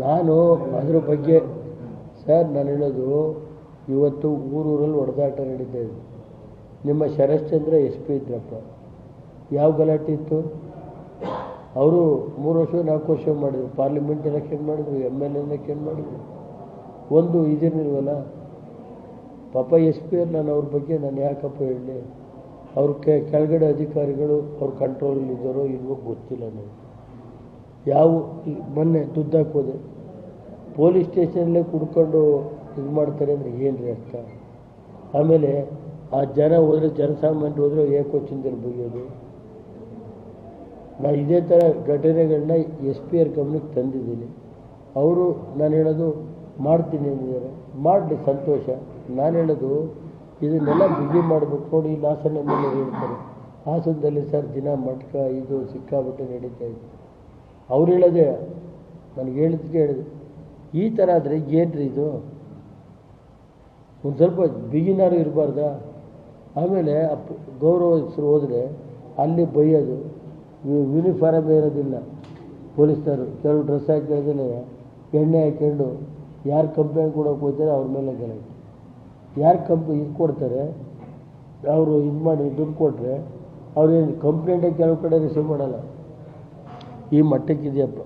ನಾನು ಅದ್ರ ಬಗ್ಗೆ ಸರ್ ನಾನು ಹೇಳೋದು ಇವತ್ತು ಊರೂರಲ್ಲಿ ಹೊಡೆದಾಟ ನಡೀತಾ ಇದೆ. ನಿಮ್ಮ ಶರಶ್ಚಂದ್ರ ಎಸ್ ಪಿ ಇದ್ರಪ್ಪ, ಯಾವ ಗಲಾಟೆ ಇತ್ತು? ಅವರು 3 ವರ್ಷ 4 ವರ್ಷ ಮಾಡಿದ್ರು, ಪಾರ್ಲಿಮೆಂಟ್ ಎಲೆಕ್ಷನ್ ಮಾಡಿದ್ರು, MLA ಎಲೆಕ್ಷನ್ ಮಾಡಿದ್ರು, ಒಂದು ಇದಿರಲಿಲ್ವಲ್ಲ. ಪಾಪ ಎಸ್ ಪಿ ನಾನು ಅವ್ರ ಬಗ್ಗೆ ನಾನು ಯಾಕಪ್ಪ ಹೇಳಲಿ? ಅವ್ರ ಕೆಳಗಡೆ ಅಧಿಕಾರಿಗಳು ಅವ್ರ ಕಂಟ್ರೋಲಲ್ಲಿ ಇದ್ದಾರೋ ಇಲ್ವೋ ಗೊತ್ತಿಲ್ಲ. ನನಗೆ ಯಾವ ಮೊನ್ನೆ ದುಡ್ಡು ಹಾಕೋದೆ ಪೊಲೀಸ್ ಸ್ಟೇಷನಲ್ಲೇ ಕುಡ್ಕೊಂಡು ಇದು ಮಾಡ್ತಾರೆ ಅಂದರೆ ಏನು ರೀ ಅರ್ಥ? ಆಮೇಲೆ ಆ ಜನ ಹೋದರೆ, ಜನಸಾಮಾನ್ಯರು ಹೋದರೆ ಏಕೋಚಿಂದಲ್ಲಿ ಬೈಯೋದು. ನಾನು ಇದೇ ಥರ ಘಟನೆಗಳನ್ನ ಎಸ್ ಪಿ ಅವ್ರ ಗಮನಕ್ಕೆ ತಂದಿದ್ದೀನಿ. ಅವರು ನಾನು ಹೇಳೋದು ಮಾಡ್ತೀನಿ ಅಂದಿದ್ದಾರೆ, ಮಾಡಲಿ ಸಂತೋಷ. ನಾನು ಹೇಳೋದು ಇದನ್ನೆಲ್ಲ ಬಿಗಿ ಮಾಡಬೇಕು. ನೋಡಿ ಇಲ್ಲಿ ಹಾಸನ ಮೇಲೆ ಹೇಳ್ತಾರೆ, ಹಾಸನದಲ್ಲಿ ಸರ್ ದಿನ ಮಟ್ಕ ಇದು ಸಿಕ್ಕಾಬಿಟ್ಟೆ ನಡೀತಾ ಇದೆ. ಅವ್ರು ಹೇಳೋದೇ ನನಗೆ ಹೇಳಿದೆ, ಈ ಥರ ಆದರೆ ಏನ್ರಿ ಇದು? ಒಂದು ಸ್ವಲ್ಪ ಬಿಗಿನಾರು ಇರಬಾರ್ದಾ? ಆಮೇಲೆ ಗೌರವಿಸರು ಹೋದರೆ ಅಲ್ಲಿ ಬೈಯೋದು, ಯೂನಿಫಾರ್ಮ್ ಇರೋದಿಲ್ಲ ಪೊಲೀಸ್ನವರು, ಕೆಲವು ಡ್ರೆಸ್ ಹಾಕಿರೋದೇ ಎಣ್ಣೆ ಹಾಕ್ಕೊಂಡು ಯಾರು ಕಂಪ್ಲೇಂಟ್ ಕೊಡೋಕೆ ಹೋಗ್ತಾರೆ ಅವ್ರ ಮೇಲೆ ಗಲಾಟೆ. ಯಾರು ಇದು ಕೊಡ್ತಾರೆ ಅವರು ಇದು ಮಾಡಿ ದುಡ್ಡು ಕೊಟ್ಟರೆ ಅವ್ರೇನು ಕಂಪ್ಲೇಂಟೇ ಕೆಲವು ಕಡೆ ರಿಸೀವ್ ಮಾಡಲ್ಲ. ಈ ಮಟ್ಟಕ್ಕಿದೆಯಪ್ಪ.